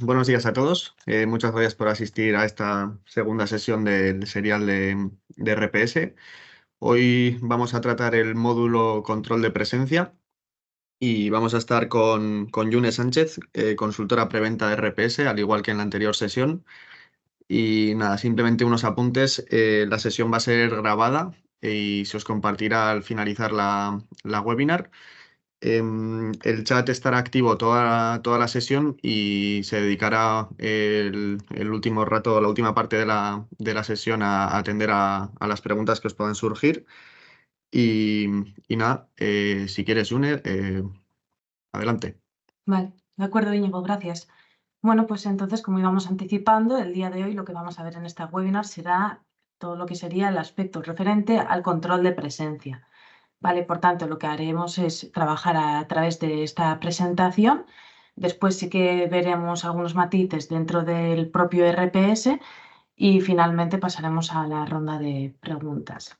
buenos días a todos. Muchas gracias por asistir a esta segunda sesión del serial de RPS. Hoy vamos a tratar el módulo control de presencia y vamos a estar con Yune Sánchez, consultora preventa de RPS, al igual que en la anterior sesión. Y nada, simplemente unos apuntes. La sesión va a ser grabada y se os compartirá al finalizar la webinar. El chat estará activo toda la sesión y se dedicará el último rato, la última parte de la sesión a atender a las preguntas que os puedan surgir. Y, y nada, si quieres, June, adelante. Vale, de acuerdo, Íñigo, gracias. Bueno, pues entonces, como íbamos anticipando, el día de hoy lo que vamos a ver en esta webinar será todo lo que sería el aspecto referente al control de presencia. Vale, por tanto, lo que haremos es trabajar a través de esta presentación. Después sí que veremos algunos matices dentro del propio RPS y finalmente pasaremos a la ronda de preguntas.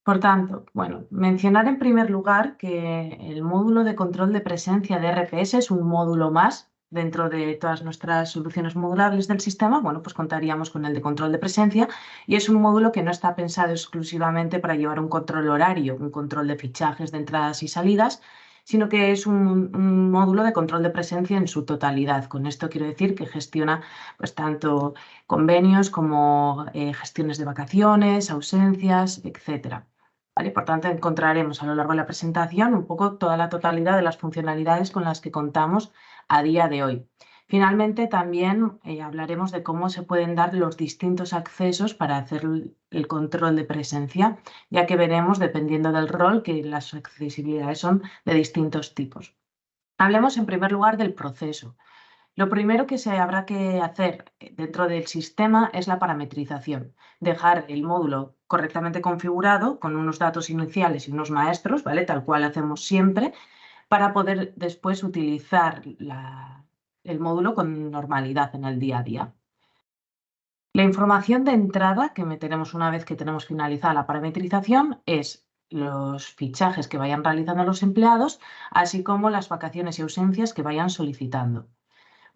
Por tanto, bueno, mencionar en primer lugar que el módulo de control de presencia de RPS es un módulo más dentro de todas nuestras soluciones modulables del sistema. Bueno, pues contaríamos con el de control de presencia y es un módulo que no está pensado exclusivamente para llevar un control horario, un control de fichajes de entradas y salidas, sino que es un módulo de control de presencia en su totalidad. Con esto quiero decir que gestiona pues tanto convenios como gestiones de vacaciones, ausencias, etcétera. ¿Vale? Por tanto, encontraremos a lo largo de la presentación un poco toda la totalidad de las funcionalidades con las que contamos a día de hoy. Finalmente, también hablaremos de cómo se pueden dar los distintos accesos para hacer el control de presencia, ya que veremos, dependiendo del rol, que las accesibilidades son de distintos tipos. Hablemos en primer lugar del proceso. Lo primero que se habrá que hacer dentro del sistema es la parametrización, dejar el módulo correctamente configurado con unos datos iniciales y unos maestros, ¿vale? Tal cual hacemos siempre, para poder después utilizar el módulo con normalidad en el día a día. La información de entrada que meteremos una vez que tenemos finalizada la parametrización es los fichajes que vayan realizando los empleados, así como las vacaciones y ausencias que vayan solicitando.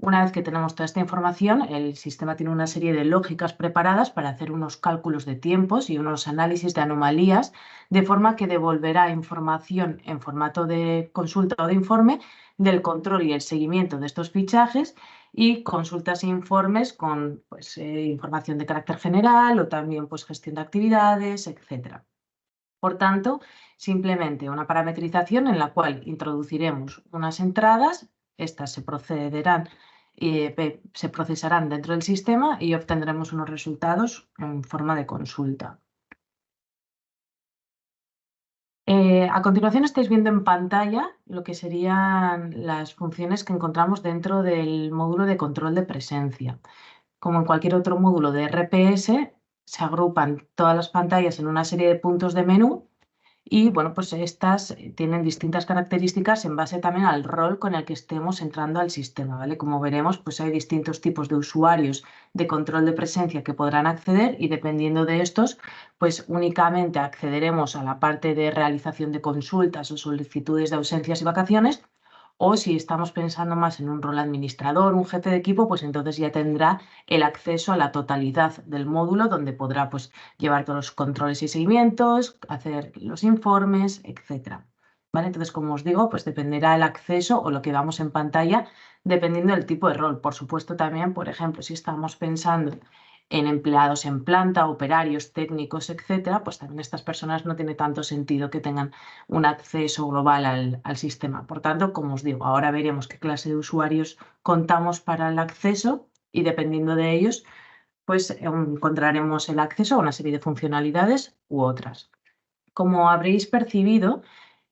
Una vez que tenemos toda esta información, el sistema tiene una serie de lógicas preparadas para hacer unos cálculos de tiempos y unos análisis de anomalías, de forma que devolverá información en formato de consulta o de informe del control y el seguimiento de estos fichajes y consultas e informes con pues, información de carácter general o también pues, gestión de actividades, etc. Por tanto, simplemente una parametrización en la cual introduciremos unas entradas, estas se procesarán dentro del sistema y obtendremos unos resultados en forma de consulta. A continuación estáis viendo en pantalla lo que serían las funciones que encontramos dentro del módulo de control de presencia. Como en cualquier otro módulo de RPS, se agrupan todas las pantallas en una serie de puntos de menú y bueno, pues estas tienen distintas características en base también al rol con el que estemos entrando al sistema, ¿vale? Como veremos, pues hay distintos tipos de usuarios de control de presencia que podrán acceder y dependiendo de estos, pues únicamente accederemos a la parte de realización de consultas o solicitudes de ausencias y vacaciones. O si estamos pensando más en un rol administrador, un jefe de equipo, pues entonces ya tendrá el acceso a la totalidad del módulo donde podrá pues, llevar todos los controles y seguimientos, hacer los informes, etc. ¿Vale? Entonces, como os digo, pues dependerá el acceso o lo que vamos en pantalla dependiendo del tipo de rol. Por supuesto, también, por ejemplo, si estamos pensando en empleados en planta, operarios, técnicos, etcétera, pues también estas personas no tiene tanto sentido que tengan un acceso global al sistema. Por tanto, como os digo, ahora veremos qué clase de usuarios contamos para el acceso y dependiendo de ellos, pues encontraremos el acceso a una serie de funcionalidades u otras. Como habréis percibido,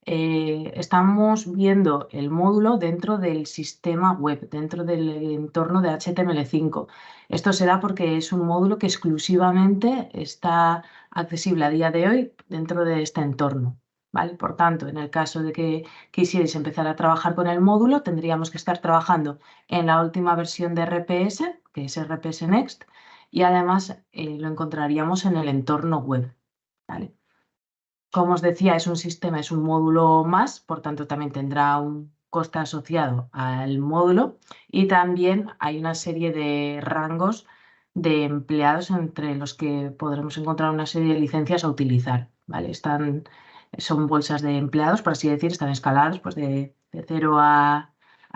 estamos viendo el módulo dentro del sistema web, dentro del entorno de HTML5. Esto se da porque es un módulo que exclusivamente está accesible a día de hoy dentro de este entorno. ¿Vale? Por tanto, en el caso de que quisierais empezar a trabajar con el módulo, tendríamos que estar trabajando en la última versión de RPS, que es RPS Next, y además lo encontraríamos en el entorno web. ¿Vale? Como os decía, es un sistema, es un módulo más, por tanto también tendrá un coste asociado al módulo y también hay una serie de rangos de empleados entre los que podremos encontrar una serie de licencias a utilizar, ¿vale? Son bolsas de empleados, por así decir, están escalados pues de 0 a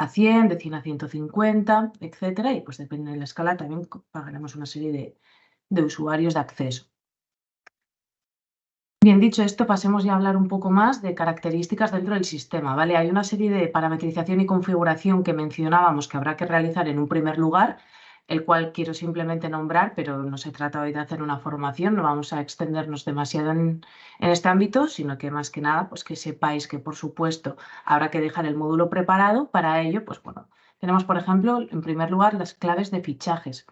100, de 100 a 150, etcétera, y pues depende de la escala también pagaremos una serie de usuarios de acceso. Bien, dicho esto, pasemos ya a hablar un poco más de características dentro del sistema, ¿vale? Hay una serie de parametrización y configuración que mencionábamos que habrá que realizar en un primer lugar, el cual quiero simplemente nombrar, pero no se trata hoy de hacer una formación, no vamos a extendernos demasiado en este ámbito, sino que más que nada, pues que sepáis que, por supuesto, habrá que dejar el módulo preparado. Para ello, pues bueno, tenemos, por ejemplo, en primer lugar, las claves de fichajes.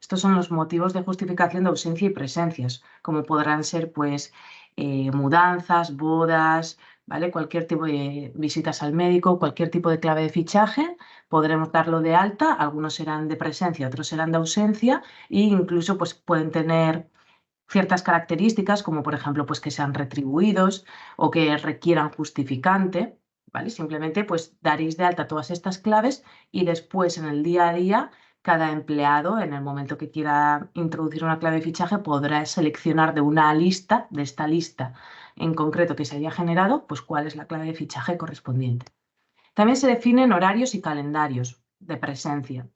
Estos son los motivos de justificación de ausencia y presencias, como podrán ser, pues, mudanzas, bodas, ¿vale? Cualquier tipo de visitas al médico, cualquier tipo de clave de fichaje, podremos darlo de alta, algunos serán de presencia, otros serán de ausencia e incluso pues, pueden tener ciertas características como por ejemplo pues, que sean retribuidos o que requieran justificante, ¿vale? Simplemente pues daréis de alta todas estas claves y después en el día a día cada empleado, en el momento que quiera introducir una clave de fichaje, podrá seleccionar de una lista, de esta lista en concreto que se haya generado, pues cuál es la clave de fichaje correspondiente. También se definen horarios y calendarios de presencia.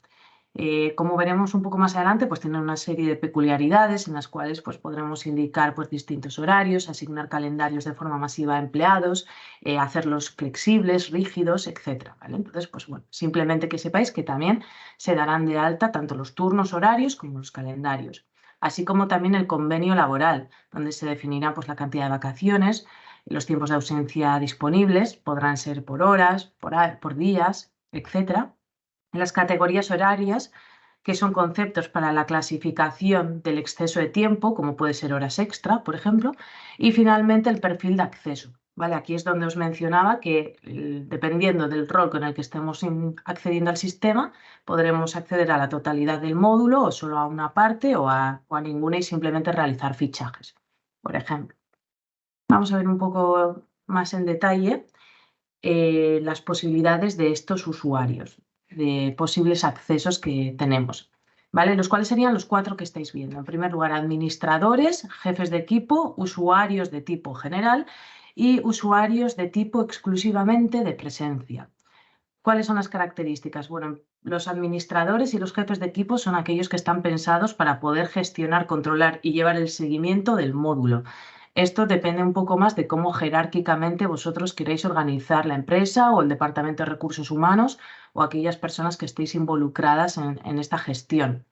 Como veremos un poco más adelante, pues tienen una serie de peculiaridades en las cuales pues, podremos indicar pues, distintos horarios, asignar calendarios de forma masiva a empleados, hacerlos flexibles, rígidos, etc. ¿Vale? Entonces, pues bueno, simplemente que sepáis que también se darán de alta tanto los turnos horarios como los calendarios, así como también el convenio laboral, donde se definirá pues, la cantidad de vacaciones, los tiempos de ausencia disponibles, podrán ser por horas, por días, etc. Las categorías horarias, que son conceptos para la clasificación del exceso de tiempo, como puede ser horas extra, por ejemplo, y finalmente el perfil de acceso. ¿Vale? Aquí es donde os mencionaba que dependiendo del rol con el que estemos accediendo al sistema, podremos acceder a la totalidad del módulo o solo a una parte o a ninguna y simplemente realizar fichajes, por ejemplo. Vamos a ver un poco más en detalle las posibilidades de estos usuarios, de posibles accesos que tenemos, ¿vale? Los cuales serían los 4 que estáis viendo. En primer lugar, administradores, jefes de equipo, usuarios de tipo general y usuarios de tipo exclusivamente de presencia. ¿Cuáles son las características? Bueno, los administradores y los jefes de equipo son aquellos que están pensados para poder gestionar, controlar y llevar el seguimiento del módulo. Esto depende un poco más de cómo jerárquicamente vosotros queréis organizar la empresa o el departamento de recursos humanos o aquellas personas que estéis involucradas en esta gestión.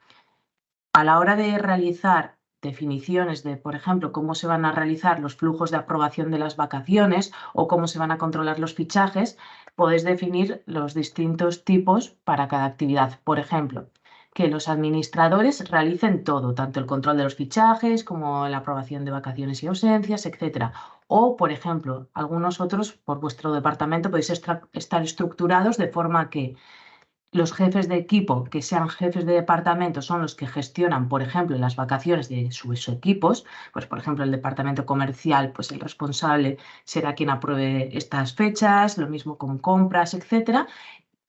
A la hora de realizar definiciones de, por ejemplo, cómo se van a realizar los flujos de aprobación de las vacaciones o cómo se van a controlar los fichajes, podéis definir los distintos tipos para cada actividad. Por ejemplo, que los administradores realicen todo, tanto el control de los fichajes como la aprobación de vacaciones y ausencias, etc. O, por ejemplo, algunos otros por vuestro departamento podéis estar estructurados de forma que los jefes de equipo, que sean jefes de departamento, son los que gestionan, por ejemplo, las vacaciones de sus equipos. Pues, por ejemplo, el departamento comercial, pues el responsable será quien apruebe estas fechas, lo mismo con compras, etcétera.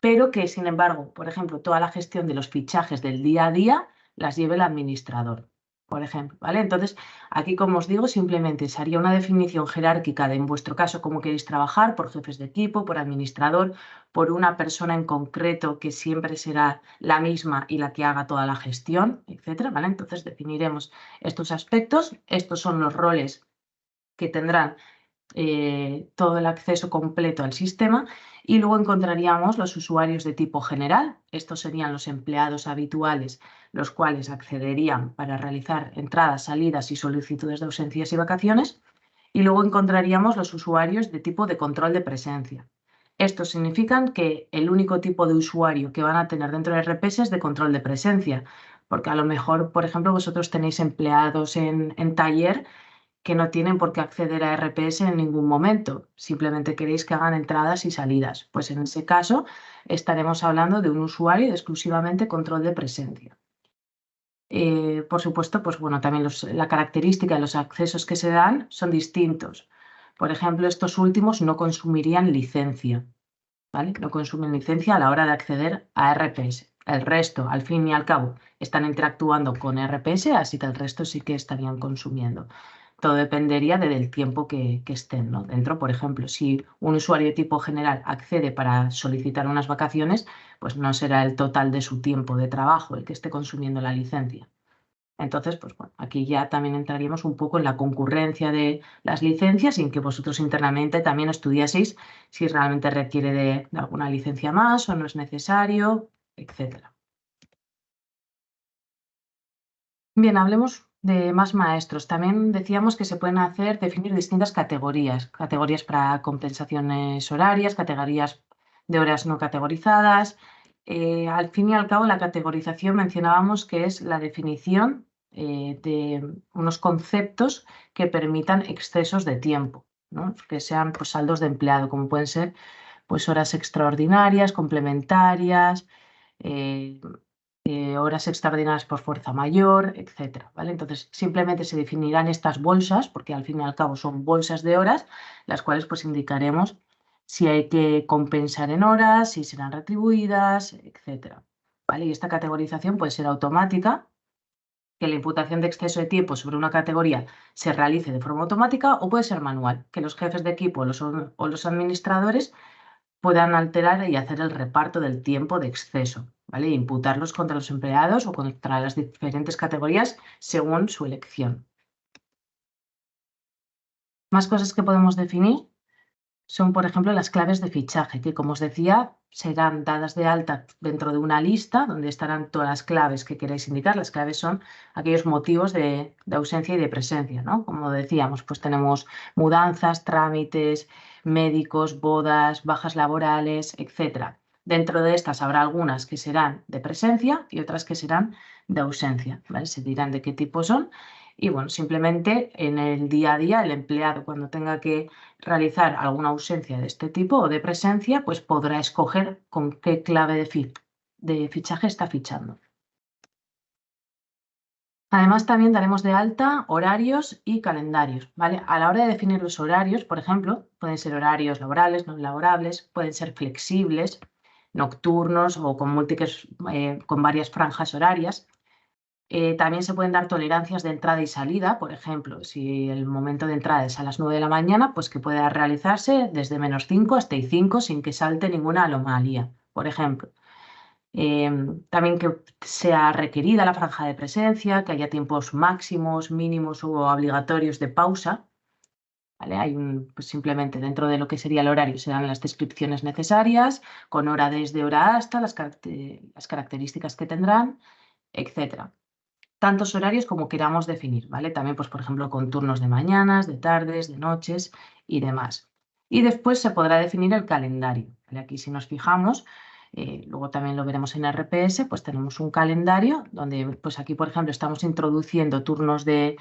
Pero que, sin embargo, por ejemplo, toda la gestión de los fichajes del día a día las lleve el administrador, por ejemplo, ¿vale? Entonces, aquí, como os digo, simplemente se haría una definición jerárquica de, en vuestro caso, cómo queréis trabajar, por jefes de equipo, por administrador, por una persona en concreto que siempre será la misma y la que haga toda la gestión, etcétera, ¿vale? Entonces, definiremos estos aspectos. Estos son los roles que tendrán todo el acceso completo al sistema y luego encontraríamos los usuarios de tipo general. Estos serían los empleados habituales, los cuales accederían para realizar entradas, salidas y solicitudes de ausencias y vacaciones. Y luego encontraríamos los usuarios de tipo de control de presencia. Estos significan que el único tipo de usuario que van a tener dentro de RPS es de control de presencia, porque a lo mejor, por ejemplo, vosotros tenéis empleados en taller que no tienen por qué acceder a RPS en ningún momento, simplemente queréis que hagan entradas y salidas. Pues en ese caso estaremos hablando de un usuario de exclusivamente control de presencia. Por supuesto, pues bueno, también la característica de los accesos que se dan son distintos. Por ejemplo, estos últimos no consumirían licencia. ¿vale? No consumen licencia a la hora de acceder a RPS. El resto, al fin y al cabo, están interactuando con RPS, así que el resto sí que estarían consumiendo. Todo dependería del tiempo que estén, ¿no? Dentro, por ejemplo, si un usuario de tipo general accede para solicitar unas vacaciones, pues no será el total de su tiempo de trabajo el que esté consumiendo la licencia. Entonces, pues bueno, aquí ya también entraríamos un poco en la concurrencia de las licencias y en que vosotros internamente también estudiaseis si realmente requiere de alguna licencia más o no es necesario, etcétera. Bien, hablemos de más maestros. También decíamos que se pueden definir distintas categorías. Categorías para compensaciones horarias, categorías de horas no categorizadas. Al fin y al cabo, la categorización mencionábamos que es la definición de unos conceptos que permitan excesos de tiempo, ¿no? Que sean pues, saldos de empleado, como pueden ser pues, horas extraordinarias, complementarias, eh, horas extraordinarias por fuerza mayor, etcétera, ¿vale? Entonces, simplemente se definirán estas bolsas, porque al fin y al cabo son bolsas de horas, las cuales pues indicaremos si hay que compensar en horas, si serán retribuidas, etcétera, ¿vale? Y esta categorización puede ser automática, que la imputación de exceso de tiempo sobre una categoría se realice de forma automática, o puede ser manual, que los jefes de equipo o los administradores puedan alterar y hacer el reparto del tiempo de exceso, ¿vale? E imputarlos contra los empleados o contra las diferentes categorías según su elección. Más cosas que podemos definir son, por ejemplo, las claves de fichaje, que como os decía, serán dadas de alta dentro de una lista donde estarán todas las claves que queréis indicar. Las claves son aquellos motivos de ausencia y de presencia, ¿no? Como decíamos, pues tenemos mudanzas, trámites, médicos, bodas, bajas laborales, etc. Dentro de estas habrá algunas que serán de presencia y otras que serán de ausencia, ¿vale? Se dirán de qué tipo son. Y bueno, simplemente en el día a día, el empleado cuando tenga que realizar alguna ausencia de este tipo o de presencia, pues podrá escoger con qué clave de fichaje está fichando. Además, también daremos de alta horarios y calendarios, ¿vale? A la hora de definir los horarios, por ejemplo, pueden ser horarios laborables, no laborables, pueden ser flexibles, nocturnos o con múltiples, con varias franjas horarias. También se pueden dar tolerancias de entrada y salida, por ejemplo, si el momento de entrada es a las 9 de la mañana, pues que pueda realizarse desde -5 hasta -5 sin que salte ninguna anomalía, por ejemplo. También que sea requerida la franja de presencia, que haya tiempos máximos, mínimos o obligatorios de pausa. ¿Vale? Pues simplemente dentro de lo que sería el horario serán las descripciones necesarias, con hora desde hora hasta, las características que tendrán, etcétera. Tantos horarios como queramos definir, ¿vale? También, pues, por ejemplo, con turnos de mañanas, de tardes, de noches y demás. Y después se podrá definir el calendario, ¿vale? Aquí si nos fijamos, luego también lo veremos en RPS, pues tenemos un calendario donde, pues aquí, por ejemplo, estamos introduciendo turnos de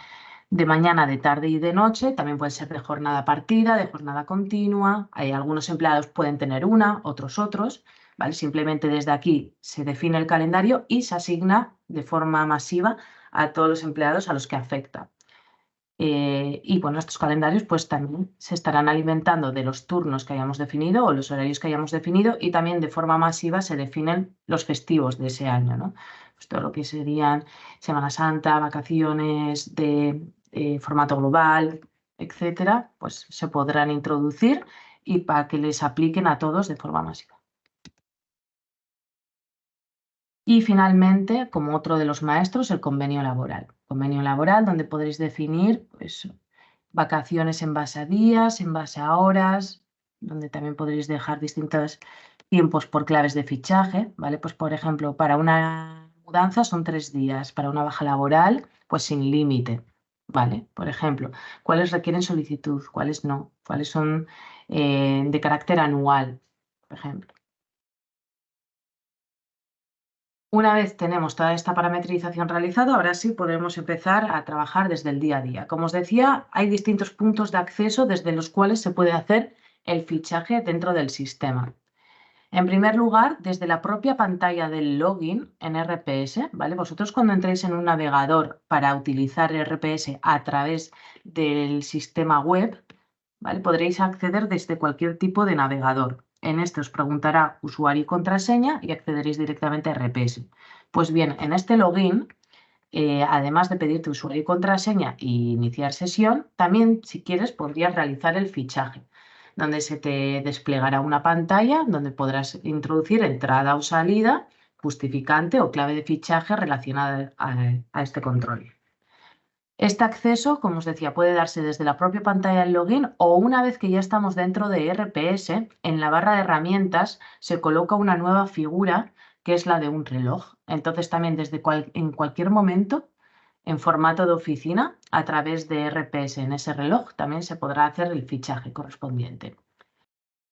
mañana, de tarde y de noche, también puede ser de jornada partida, de jornada continua. Hay algunos empleados pueden tener una, otros, ¿vale? Simplemente desde aquí se define el calendario y se asigna de forma masiva a todos los empleados a los que afecta. Y bueno, estos calendarios pues también se estarán alimentando de los turnos que hayamos definido o los horarios que hayamos definido, y también de forma masiva se definen los festivos de ese año, ¿no? Pues todo lo que serían Semana Santa, vacaciones de formato global, etcétera, pues se podrán introducir y para que les apliquen a todos de forma masiva. Y finalmente, como otro de los maestros, el convenio laboral. Convenio laboral donde podréis definir pues, vacaciones en base a días, en base a horas, donde también podréis dejar distintos tiempos por claves de fichaje, ¿vale? Pues por ejemplo, para una mudanza son 3 días, para una baja laboral, pues sin límite, ¿vale? Por ejemplo, ¿cuáles requieren solicitud? ¿Cuáles no? ¿Cuáles son de carácter anual, por ejemplo? Una vez tenemos toda esta parametrización realizada, ahora sí podremos empezar a trabajar desde el día a día. Como os decía, hay distintos puntos de acceso desde los cuales se puede hacer el fichaje dentro del sistema. En primer lugar, desde la propia pantalla del login en RPS, ¿vale? Vosotros cuando entréis en un navegador para utilizar RPS a través del sistema web, ¿vale? Podréis acceder desde cualquier tipo de navegador. En este os preguntará usuario y contraseña y accederéis directamente a RPS. Pues bien, en este login, además de pedirte usuario y contraseña e iniciar sesión, también, si quieres, podrías realizar el fichaje, donde se te desplegará una pantalla donde podrás introducir entrada o salida, justificante o clave de fichaje relacionada a este control. Este acceso, como os decía, puede darse desde la propia pantalla del login o una vez que ya estamos dentro de RPS, en la barra de herramientas se coloca una nueva figura que es la de un reloj. Entonces también en cualquier momento, en formato de oficina, a través de RPS en ese reloj, también se podrá hacer el fichaje correspondiente.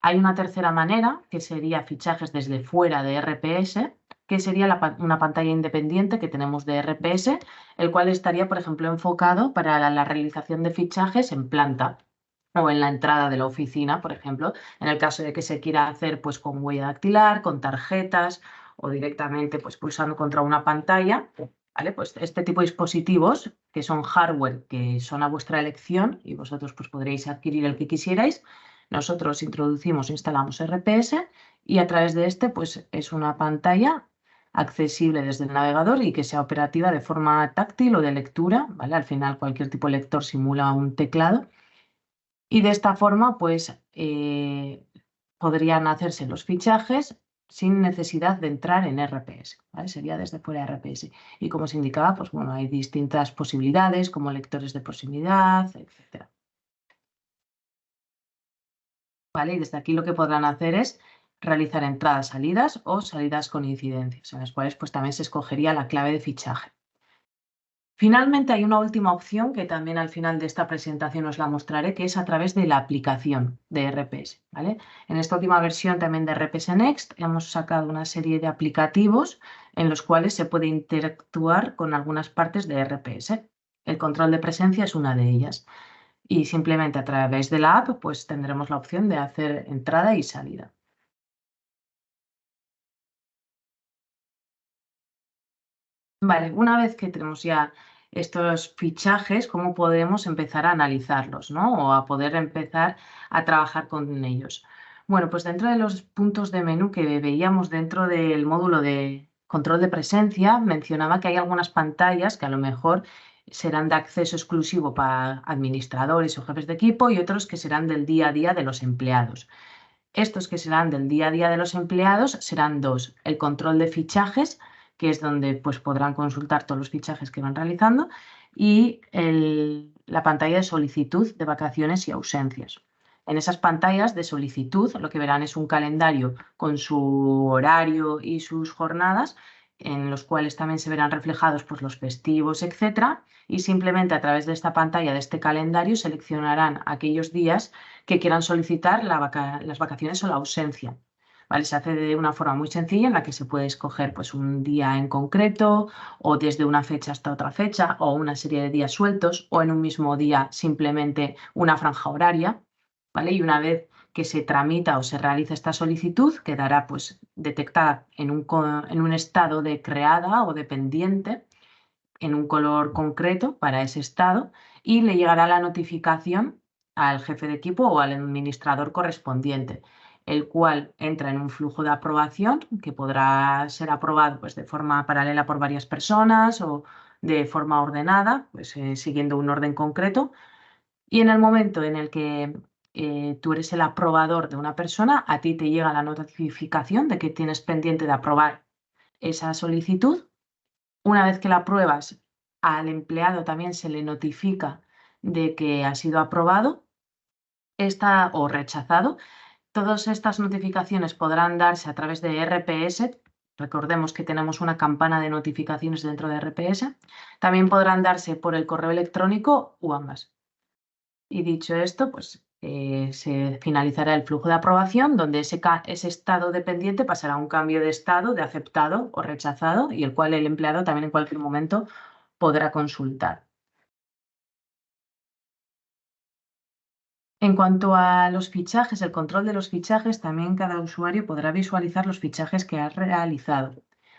Hay una tercera manera, que sería fichajes desde fuera de RPS, que sería una pantalla independiente que tenemos de RPS, el cual estaría, por ejemplo, enfocado para la realización de fichajes en planta o en la entrada de la oficina, por ejemplo, en el caso de que se quiera hacer pues, con huella dactilar, con tarjetas o directamente pues, pulsando contra una pantalla. ¿Vale? Pues este tipo de dispositivos, que son hardware, que son a vuestra elección y vosotros pues, podréis adquirir el que quisierais. Nosotros instalamos RPS y a través de este pues, es una pantalla accesible desde el navegador y que sea operativa de forma táctil o de lectura, ¿vale? Al final cualquier tipo de lector simula un teclado y de esta forma pues podrían hacerse los fichajes sin necesidad de entrar en RPS, ¿vale? Sería desde fuera de RPS. Y como os indicaba, pues bueno, hay distintas posibilidades como lectores de proximidad, etcétera. ¿Vale? Y desde aquí lo que podrán hacer es realizar entradas, salidas o salidas con incidencias, en las cuales pues también se escogería la clave de fichaje. Finalmente hay una última opción que también al final de esta presentación os la mostraré, que es a través de la aplicación de RPS, ¿vale? En esta última versión también de RPS Next hemos sacado una serie de aplicativos en los cuales se puede interactuar con algunas partes de RPS. El control de presencia es una de ellas. Y simplemente a través de la app pues tendremos la opción de hacer entrada y salida. Vale, una vez que tenemos ya estos fichajes, ¿cómo podemos empezar a analizarlos, ¿no? O a poder empezar a trabajar con ellos? Bueno, pues dentro de los puntos de menú que veíamos dentro del módulo de control de presencia, mencionaba que hay algunas pantallas que a lo mejor serán de acceso exclusivo para administradores o jefes de equipo y otros que serán del día a día de los empleados. Estos que serán del día a día de los empleados serán dos: el control de fichajes, que es donde pues, podrán consultar todos los fichajes que van realizando, y la pantalla de solicitud de vacaciones y ausencias. En esas pantallas de solicitud lo que verán es un calendario con su horario y sus jornadas, en los cuales también se verán reflejados pues, los festivos, etc. Y simplemente a través de esta pantalla, de este calendario, seleccionarán aquellos días que quieran solicitar las vacaciones o la ausencia. ¿Vale? Se hace de una forma muy sencilla en la que se puede escoger pues, un día en concreto o desde una fecha hasta otra fecha o una serie de días sueltos o en un mismo día simplemente una franja horaria. ¿Vale? Y una vez que se tramita o se realiza esta solicitud, quedará pues, detectada en un estado de creada o de pendiente en un color concreto para ese estado y le llegará la notificación al jefe de equipo o al administrador correspondiente, el cual entra en un flujo de aprobación que podrá ser aprobado pues, de forma paralela por varias personas o de forma ordenada, pues, siguiendo un orden concreto. Y en el momento en el que tú eres el aprobador de una persona, a ti te llega la notificación de que tienes pendiente de aprobar esa solicitud. Una vez que la apruebas, al empleado también se le notifica de que ha sido aprobado o rechazado. Todas estas notificaciones podrán darse a través de RPS. Recordemos que tenemos una campana de notificaciones dentro de RPS. También podrán darse por el correo electrónico o ambas. Y dicho esto, pues se finalizará el flujo de aprobación, donde ese estado dependiente pasará a un cambio de estado de aceptado o rechazado y el cual el empleado también en cualquier momento podrá consultar. En cuanto a los fichajes, el control de los fichajes, también cada usuario podrá visualizar los fichajes que ha realizado.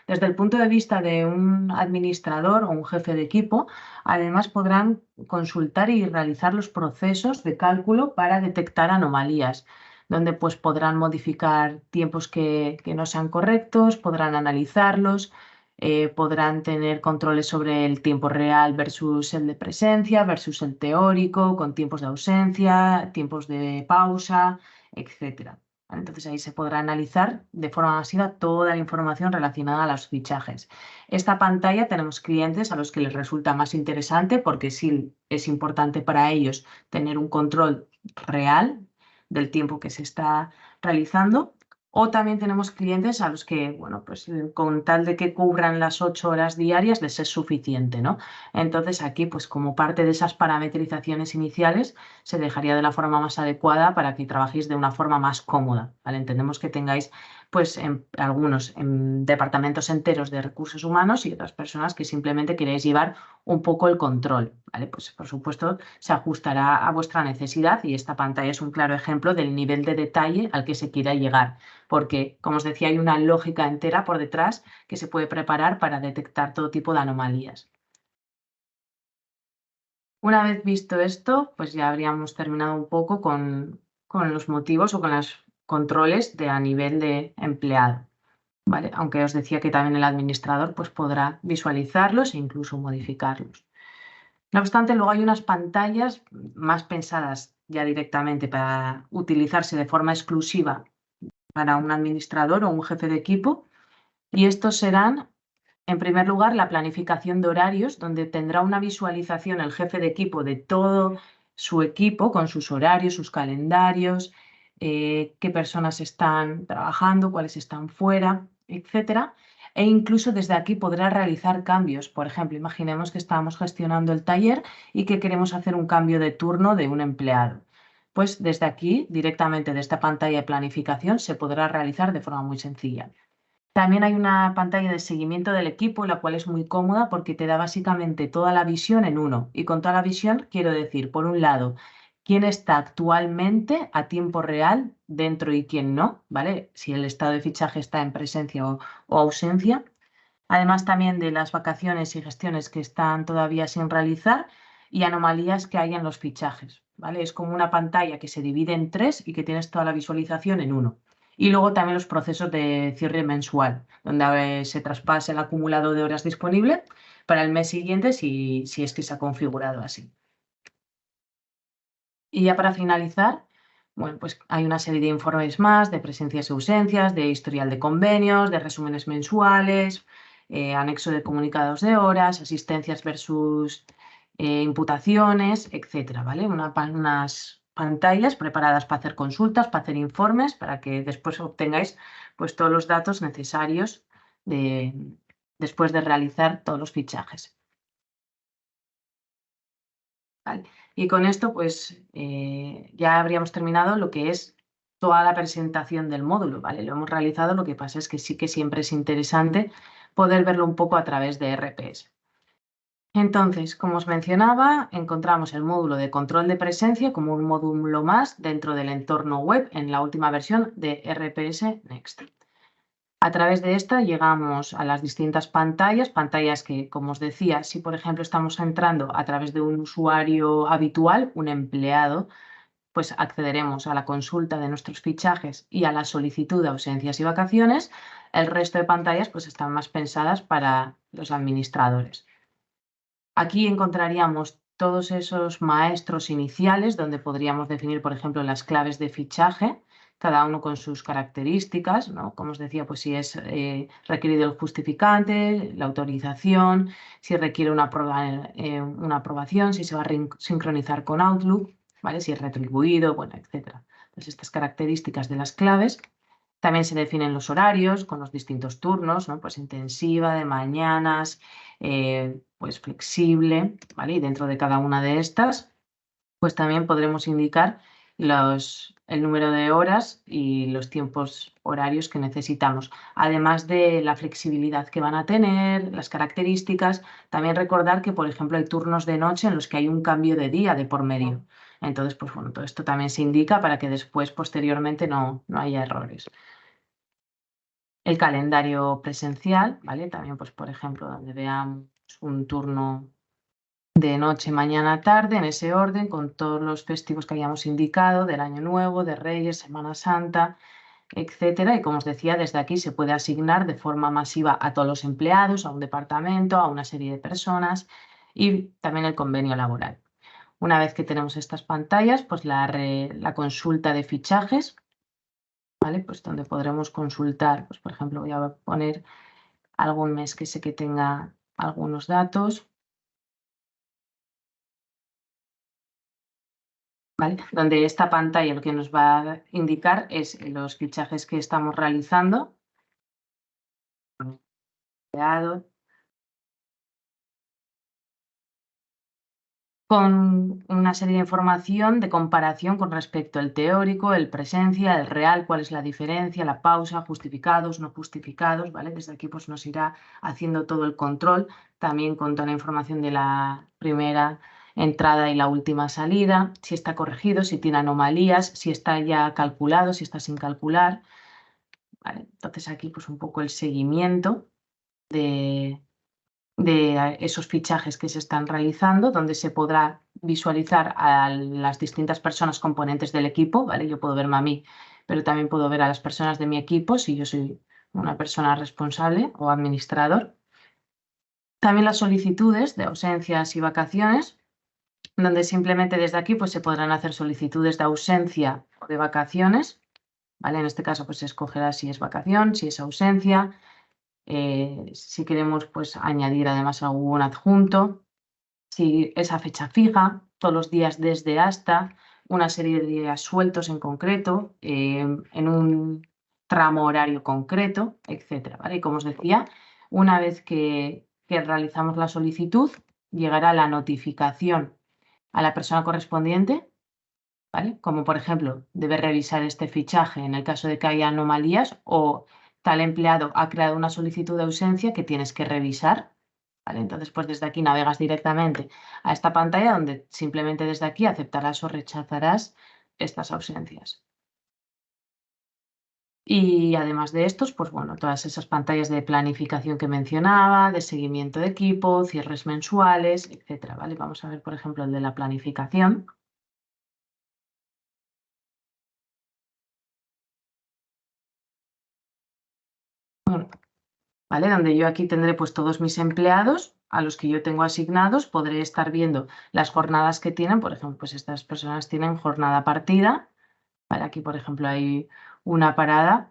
Desde el punto de vista de un administrador o un jefe de equipo, además podrán consultar y realizar los procesos de cálculo para detectar anomalías. donde pues podrán modificar tiempos que no sean correctos, podrán analizarlos, podrán tener controles sobre el tiempo real versus el de presencia, versus el teórico, con tiempos de ausencia, tiempos de pausa, etcétera. Entonces ahí se podrá analizar de forma masiva toda la información relacionada a los fichajes. Esta pantalla tenemos clientes a los que les resulta más interesante porque sí es importante para ellos tener un control real del tiempo que se está realizando. O también tenemos clientes a los que, bueno, pues con tal de que cubran las 8 horas diarias les es suficiente, ¿no? Entonces aquí, pues como parte de esas parametrizaciones iniciales, se dejaría de la forma más adecuada para que trabajéis de una forma más cómoda, ¿vale? Entendemos que tengáis, pues, algunos en departamentos enteros de recursos humanos y otras personas que simplemente queréis llevar un poco el control, ¿vale? Pues por supuesto se ajustará a vuestra necesidad y esta pantalla es un claro ejemplo del nivel de detalle al que se quiera llegar, porque, como os decía, hay una lógica entera por detrás que se puede preparar para detectar todo tipo de anomalías. Una vez visto esto, pues ya habríamos terminado un poco con los motivos o con los controles a nivel de empleado, ¿vale? Aunque os decía que también el administrador pues, podrá visualizarlos e incluso modificarlos. No obstante, luego hay unas pantallas más pensadas ya directamente para utilizarse de forma exclusiva para un administrador o un jefe de equipo, y estos serán, en primer lugar, la planificación de horarios, donde tendrá una visualización el jefe de equipo de todo su equipo, con sus horarios, sus calendarios, qué personas están trabajando, cuáles están fuera, etcétera. E incluso desde aquí podrá realizar cambios. Por ejemplo, imaginemos que estamos gestionando el taller y que queremos hacer un cambio de turno de un empleado. Pues desde aquí, directamente de esta pantalla de planificación, se podrá realizar de forma muy sencilla. También hay una pantalla de seguimiento del equipo, la cual es muy cómoda porque te da básicamente toda la visión en uno. Y con toda la visión quiero decir, por un lado, quién está actualmente a tiempo real dentro y quién no, ¿vale? Si el estado de fichaje está en presencia o ausencia. Además también de las vacaciones y gestiones que están todavía sin realizar y anomalías que hay en los fichajes, ¿vale? Es como una pantalla que se divide en tres y que tienes toda la visualización en uno. Y luego también los procesos de cierre mensual, donde se traspasa el acumulado de horas disponible para el mes siguiente si es que se ha configurado así. Y ya para finalizar, bueno, pues hay una serie de informes más de presencias y ausencias, de historial de convenios, de resúmenes mensuales, anexo de comunicados de horas, asistencias versus imputaciones, etcétera, ¿vale? Unas pantallas preparadas para hacer consultas, para hacer informes, para que después obtengáis pues, todos los datos necesarios después de realizar todos los fichajes. ¿Vale? Y con esto, pues ya habríamos terminado lo que es toda la presentación del módulo, ¿vale? Lo hemos realizado, lo que pasa es que sí que siempre es interesante poder verlo un poco a través de RPS. Entonces, como os mencionaba, encontramos el módulo de control de presencia como un módulo más dentro del entorno web en la última versión de RPS Next. A través de esta llegamos a las distintas pantallas que, como os decía, si por ejemplo estamos entrando a través de un usuario habitual, un empleado, pues accederemos a la consulta de nuestros fichajes y a la solicitud de ausencias y vacaciones. El resto de pantallas pues están más pensadas para los administradores. Aquí encontraríamos todos esos maestros iniciales donde podríamos definir, por ejemplo, las claves de fichaje, cada uno con sus características, ¿no? Como os decía, pues si es requerido el justificante, la autorización, si requiere una aprobación, si se va a sincronizar con Outlook, ¿vale? Si es retribuido, bueno, etcétera. Entonces, estas características de las claves. También se definen los horarios con los distintos turnos, ¿no? Pues intensiva, de mañanas, pues flexible, ¿vale? Y dentro de cada una de estas, pues también podremos indicar el número de horas y los tiempos horarios que necesitamos, además de la flexibilidad que van a tener, las características. También recordar que, por ejemplo, hay turnos de noche en los que hay un cambio de día de por medio. Entonces, pues bueno, todo esto también se indica para que después, posteriormente, no haya errores. El calendario presencial, ¿vale? También, pues, por ejemplo, donde veamos un turno de noche, mañana, tarde, en ese orden, con todos los festivos que habíamos indicado, del Año Nuevo, de Reyes, Semana Santa, etcétera. Y como os decía, desde aquí se puede asignar de forma masiva a todos los empleados, a un departamento, a una serie de personas y también el convenio laboral. Una vez que tenemos estas pantallas, pues la consulta de fichajes, ¿vale? Pues donde podremos consultar, pues por ejemplo, voy a poner algún mes que sé que tenga algunos datos. ¿Vale? Donde esta pantalla lo que nos va a indicar es los fichajes que estamos realizando. Con una serie de información de comparación con respecto al teórico, el presencia, el real, cuál es la diferencia, la pausa, justificados, no justificados, ¿vale? Desde aquí pues nos irá haciendo todo el control, también con toda la información de la primera entrada y la última salida, si está corregido, si tiene anomalías, si está ya calculado, si está sin calcular, ¿vale? Entonces aquí pues un poco el seguimiento de esos fichajes que se están realizando, donde se podrá visualizar a las distintas personas componentes del equipo, ¿vale? Yo puedo verme a mí, pero también puedo ver a las personas de mi equipo si yo soy una persona responsable o administrador. También las solicitudes de ausencias y vacaciones, donde simplemente desde aquí pues, se podrán hacer solicitudes de ausencia o de vacaciones, ¿vale? En este caso pues se escogerá si es vacación, si es ausencia, si queremos pues añadir además algún adjunto, si esa fecha fija, todos los días desde hasta, una serie de días sueltos en concreto, en un tramo horario concreto, etcétera, ¿vale? Y como os decía, una vez que realizamos la solicitud, llegará la notificación a la persona correspondiente, ¿vale? Como por ejemplo, debe revisar este fichaje en el caso de que haya anomalías o tal empleado ha creado una solicitud de ausencia que tienes que revisar, ¿vale? Entonces, pues desde aquí navegas directamente a esta pantalla donde simplemente desde aquí aceptarás o rechazarás estas ausencias. Y además de estos, pues bueno, todas esas pantallas de planificación que mencionaba, de seguimiento de equipo, cierres mensuales, etcétera, ¿vale? Vamos a ver, por ejemplo, el de la planificación. ¿Vale? Donde yo aquí tendré pues todos mis empleados a los que yo tengo asignados, podré estar viendo las jornadas que tienen, por ejemplo, pues estas personas tienen jornada partida, ¿vale? Aquí, por ejemplo, hay una parada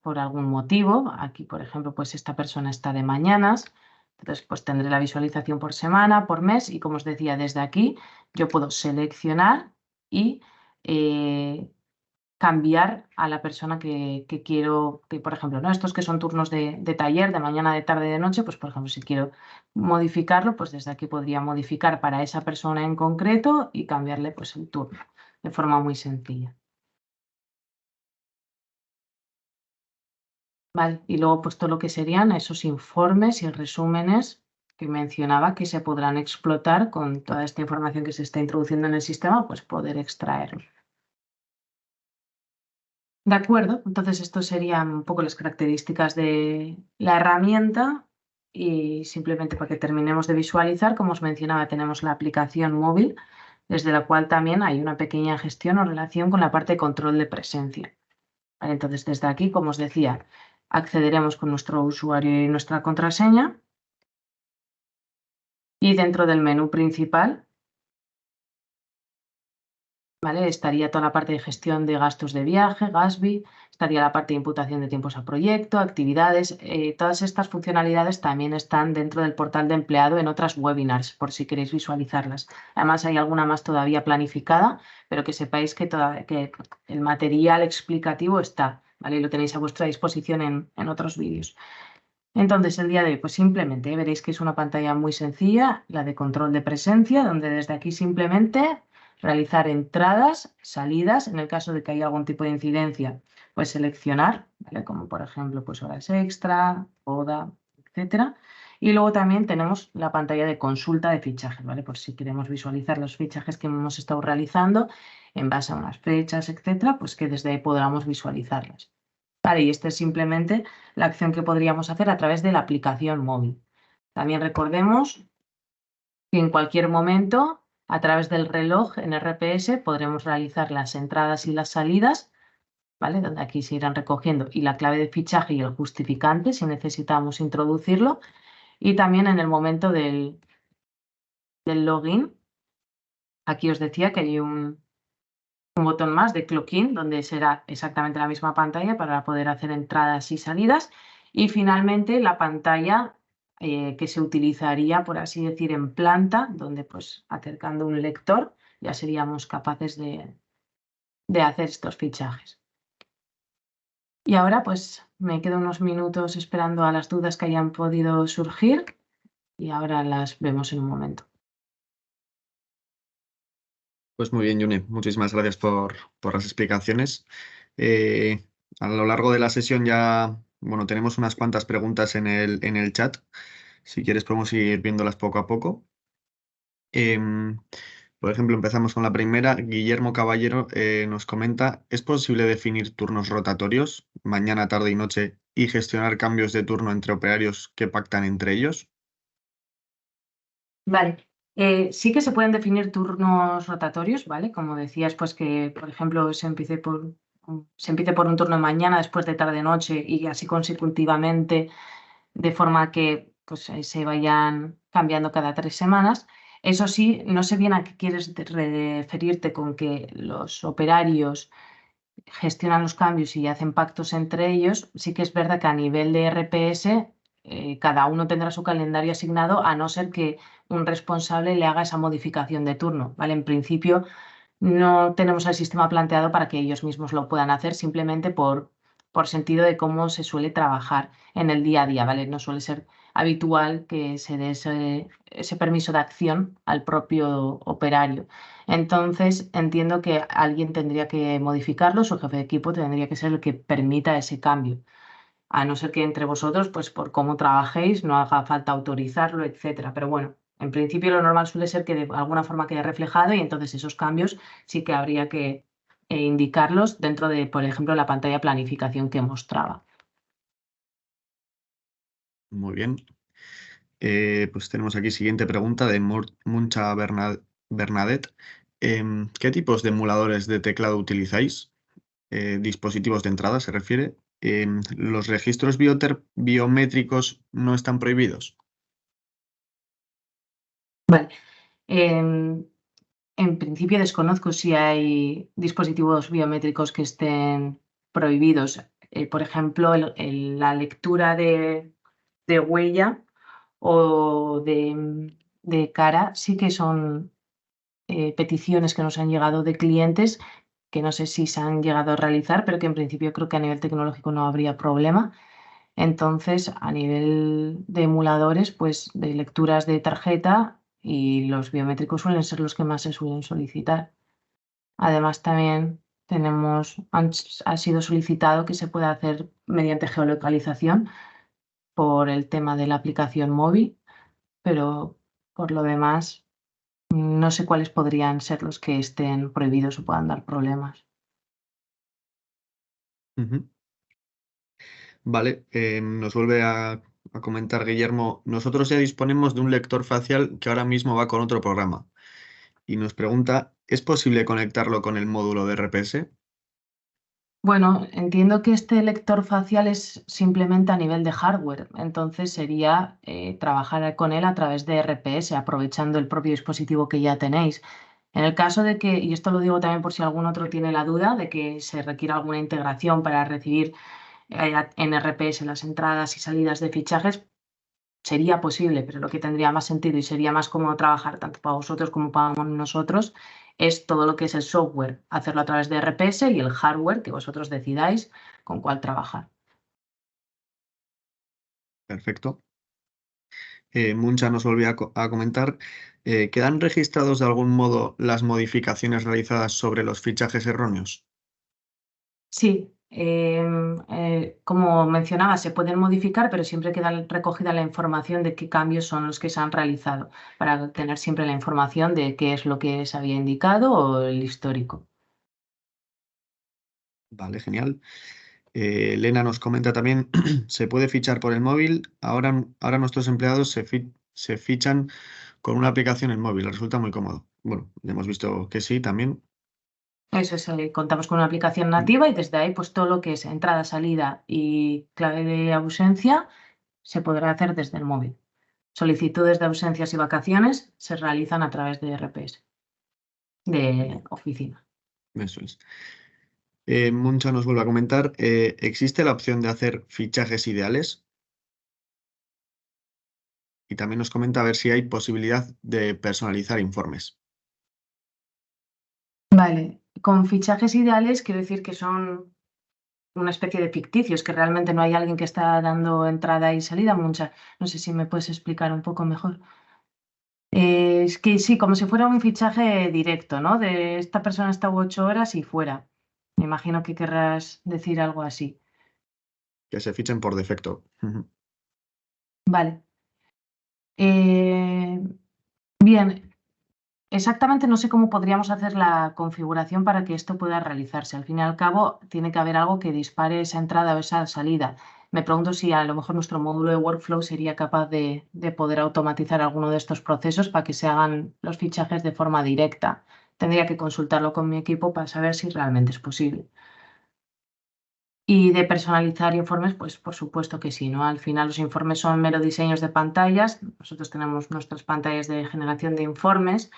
por algún motivo, aquí, por ejemplo, pues esta persona está de mañanas, entonces pues tendré la visualización por semana, por mes y como os decía, desde aquí yo puedo seleccionar y cambiar a la persona que quiero, que por ejemplo, ¿no? Estos que son turnos de taller, de mañana, de tarde, de noche, pues por ejemplo, si quiero modificarlo, pues desde aquí podría modificar para esa persona en concreto y cambiarle pues el turno de forma muy sencilla. Vale, y luego pues todo lo que serían esos informes y resúmenes que mencionaba que se podrán explotar con toda esta información que se está introduciendo en el sistema, pues poder extraerlo. De acuerdo, entonces esto serían un poco las características de la herramienta y simplemente para que terminemos de visualizar, como os mencionaba, tenemos la aplicación móvil, desde la cual también hay una pequeña gestión o relación con la parte de control de presencia. Vale, entonces desde aquí, como os decía, accederemos con nuestro usuario y nuestra contraseña y dentro del menú principal, ¿vale? Estaría toda la parte de gestión de gastos de viaje, GASBI, estaría la parte de imputación de tiempos a proyecto, actividades. Todas estas funcionalidades también están dentro del portal de empleado en otras webinars, por si queréis visualizarlas. Además, hay alguna más todavía planificada, pero que sepáis que el material explicativo está, ¿vale? Y lo tenéis a vuestra disposición en otros vídeos. Entonces, el día de hoy, pues simplemente veréis que es una pantalla muy sencilla, la de control de presencia, donde desde aquí simplemente realizar entradas, salidas, en el caso de que haya algún tipo de incidencia, pues seleccionar, ¿vale? Como por ejemplo, pues horas extra, boda, etcétera. Y luego también tenemos la pantalla de consulta de fichajes, ¿vale? Por si queremos visualizar los fichajes que hemos estado realizando en base a unas fechas, etcétera, pues que desde ahí podamos visualizarlas. Vale, y esta es simplemente la acción que podríamos hacer a través de la aplicación móvil. También recordemos que en cualquier momento, a través del reloj en RPS, podremos realizar las entradas y las salidas, ¿vale? Donde aquí se irán recogiendo y la clave de fichaje y el justificante si necesitamos introducirlo. Y también en el momento del login, aquí os decía que hay un botón más de clock in, donde será exactamente la misma pantalla para poder hacer entradas y salidas. Y finalmente la pantalla que se utilizaría, por así decir, en planta, donde pues acercando un lector ya seríamos capaces de hacer estos fichajes. Y ahora pues me quedo unos minutos esperando a las dudas que hayan podido surgir y ahora las vemos en un momento. Pues muy bien, Yune, muchísimas gracias por las explicaciones. Eh, a lo largo de la sesión ya, bueno, tenemos unas cuantas preguntas en el chat. Si quieres podemos ir viéndolas poco a poco. Em, por ejemplo, empezamos con la primera. Guillermo Caballero nos comenta, ¿es posible definir turnos rotatorios, mañana, tarde y noche, y gestionar cambios de turno entre operarios que pactan entre ellos? Vale. Sí que se pueden definir turnos rotatorios, ¿vale? Como decías, pues que, por ejemplo, se empiece por un turno de mañana, después de tarde-noche y así consecutivamente, de forma que pues, se vayan cambiando cada 3 semanas. Eso sí, no sé bien a qué quieres referirte con que los operarios gestionan los cambios y hacen pactos entre ellos. Sí que es verdad que a nivel de RPS cada uno tendrá su calendario asignado, a no ser que un responsable le haga esa modificación de turno, ¿vale? En principio no tenemos el sistema planteado para que ellos mismos lo puedan hacer, simplemente por sentido de cómo se suele trabajar en el día a día, ¿vale? No suele ser habitual que se dé ese permiso de acción al propio operario. Entonces, entiendo que alguien tendría que modificarlo, su jefe de equipo tendría que ser el que permita ese cambio, a no ser que entre vosotros, pues por cómo trabajéis, no haga falta autorizarlo, etcétera. Pero bueno, en principio lo normal suele ser que de alguna forma quede reflejado y entonces esos cambios sí que habría que indicarlos dentro de, por ejemplo, la pantalla de planificación que mostraba. Muy bien. Pues tenemos aquí siguiente pregunta de Muncha Bernadette. ¿Qué tipos de emuladores de teclado utilizáis? Dispositivos de entrada se refiere. ¿Los registros biométricos no están prohibidos? Vale. Em, en principio desconozco si hay dispositivos biométricos que estén prohibidos. Por ejemplo, la lectura de huella o de cara sí que son peticiones que nos han llegado de clientes que no sé si se han llegado a realizar, pero que en principio creo que a nivel tecnológico no habría problema. Entonces, a nivel de emuladores, pues de lecturas de tarjeta y los biométricos suelen ser los que más se suelen solicitar. Además, también ha sido solicitado que se pueda hacer mediante geolocalización por el tema de la aplicación móvil, pero por lo demás, no sé cuáles podrían ser los que estén prohibidos o puedan dar problemas. Ujú. Vale, nos vuelve a comentar Guillermo, nosotros ya disponemos de un lector facial que ahora mismo va con otro programa y nos pregunta, ¿es posible conectarlo con el módulo de RPS? Bueno, entiendo que este lector facial es simplemente a nivel de hardware, entonces sería trabajar con él a través de RPS, aprovechando el propio dispositivo que ya tenéis. En el caso de que, y esto lo digo también por si algún otro tiene la duda, de que se requiera alguna integración para recibir en RPS las entradas y salidas de fichajes, sería posible, pero lo que tendría más sentido y sería más cómodo trabajar tanto para vosotros como para nosotros es todo lo que es el software, hacerlo a través de RPS y el hardware que vosotros decidáis con cuál trabajar. Perfecto. Muncha nos volvió a comentar, ¿quedan registrados de algún modo las modificaciones realizadas sobre los fichajes erróneos? Sí, como mencionaba, se pueden modificar, pero siempre queda recogida la información de qué cambios son los que se han realizado, para tener siempre la información de qué es lo que se había indicado o el histórico. Vale, genial. Elena nos comenta también, ¿se puede fichar por el móvil? Ahora nuestros empleados se fichan Con una aplicación en móvil resulta muy cómodo. Bueno, ya hemos visto que sí también. Eso es, contamos con una aplicación nativa y desde ahí pues todo lo que es entrada, salida y clave de ausencia se podrá hacer desde el móvil. Solicitudes de ausencias y vacaciones se realizan a través de RPS, de oficina. Eso es. Moncha nos vuelve a comentar, ¿existe la opción de hacer fichajes ideales? Y también nos comenta a ver si hay posibilidad de personalizar informes. Vale, con fichajes ideales quiero decir que son una especie de ficticios, que realmente no hay alguien que está dando entrada y salida, mucha. No sé si me puedes explicar un poco mejor. Es que sí, como si fuera un fichaje directo, ¿no? De esta persona está 8 horas y fuera. Me imagino que querrás decir algo así. Que se fichen por defecto. Ujú. Vale. Eh, bien, exactamente no sé cómo podríamos hacer la configuración para que esto pueda realizarse. Al fin y al cabo, tiene que haber algo que dispare esa entrada o esa salida. Me pregunto si a lo mejor nuestro módulo de workflow sería capaz de poder automatizar alguno de estos procesos para que se hagan los fichajes de forma directa. Tendría que consultarlo con mi equipo para saber si realmente es posible. Y de personalizar informes, pues por supuesto que sí, ¿no? Al final los informes son mero diseños de pantallas. Nosotros tenemos nuestras pantallas de generación de informes.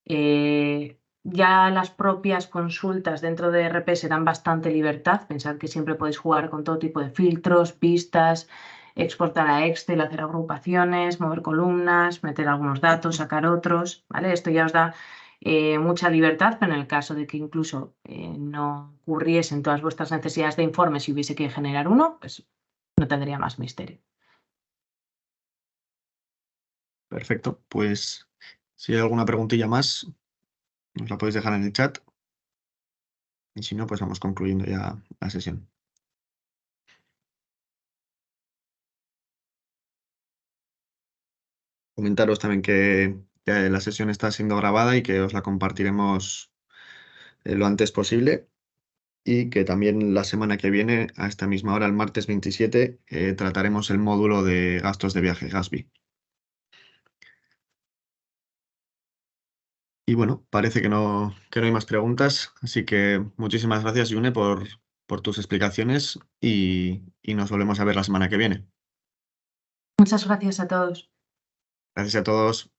Ya las propias consultas dentro de RP dan bastante libertad. Pensad que siempre podéis jugar con todo tipo de filtros, vistas, exportar a Excel, hacer agrupaciones, mover columnas, meter algunos datos, sacar otros, ¿vale? Esto ya os da mucha libertad, pero en el caso de que incluso no ocurriesen todas vuestras necesidades de informes y hubiese que generar uno, pues no tendría más misterio. Perfecto. Pues si hay alguna preguntilla más, nos la podéis dejar en el chat. Y si no, pues vamos concluyendo ya la sesión. Comentaros también que la sesión está siendo grabada y que os la compartiremos lo antes posible. Y que también la semana que viene, a esta misma hora, el martes 27, trataremos el módulo de gastos de viaje, Gasbi. Y bueno, parece que no hay más preguntas, así que muchísimas gracias, Yune, por tus explicaciones y nos volvemos a ver la semana que viene. Muchas gracias a todos. Gracias a todos.